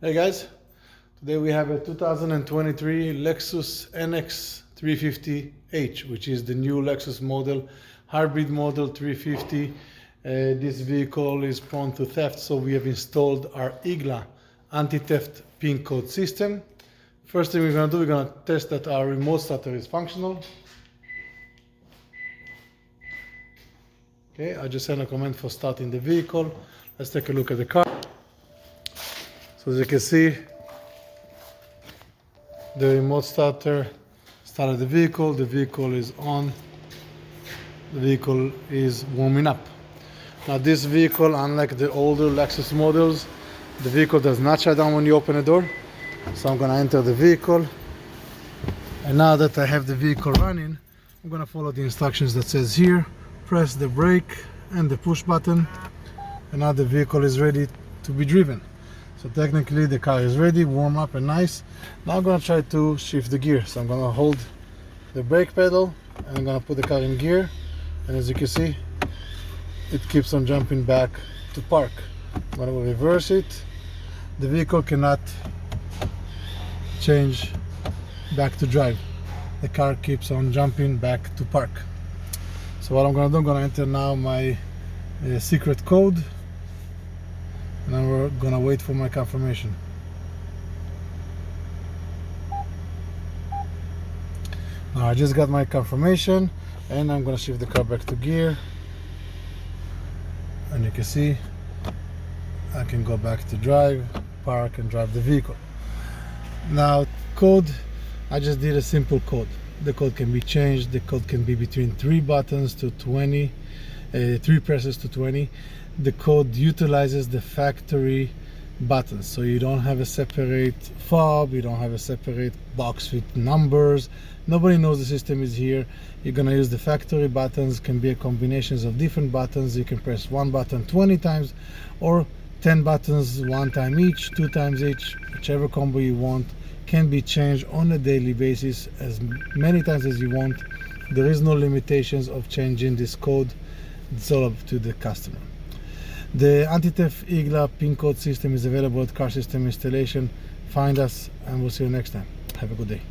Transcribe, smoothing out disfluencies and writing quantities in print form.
Hey guys, today we have a 2023 Lexus nx350h, which is the new Lexus model, hybrid model 350. This vehicle is prone to theft, so we have installed our IGLA anti-theft pin code system. First thing we're going to do, we're going to test that our remote starter is functional. Okay, I just sent a command for starting the vehicle. Let's take a look at the car. So as you can see, the remote starter started the vehicle is on, the vehicle is warming up. Now this vehicle, unlike the older Lexus models, the vehicle does not shut down when you open the door. So I'm going to enter the vehicle, and now that I have the vehicle running, I'm going to follow the instructions that says here, press the brake and the push button, and now the vehicle is ready to be driven. So technically the car is ready, warm up and nice. Now I'm going to try to shift the gear. So I'm going to hold the brake pedal and I'm going to put the car in gear. And as you can see, it keeps on jumping back to park. I'm going to reverse it. The vehicle cannot change back to drive. The car keeps on jumping back to park. So what I'm going to do, I'm going to enter now my secret code. And then we're gonna wait for my confirmation. Now I just got my confirmation, and I'm gonna shift the car back to gear. And you can see I can go back to drive, park, and drive the vehicle. Now code, I just did a simple code. The code can be changed. The code can be between 3 buttons to 20, 3 presses to 20. The code utilizes the factory buttons, so you don't have a separate fob, you don't have a separate box with numbers. Nobody knows the system is here. You're gonna use the factory buttons. Can be a combinations of different buttons. You can press one button 20 times or 10 buttons 1 time each, 2 times each. Whichever combo you want can be changed on a daily basis as many times as you want. There is no limitations of changing this code. It's all up to the customer. The anti-theft IGLA pin code system is available at Car System Installation. Find us and we'll see you next time. Have a good day.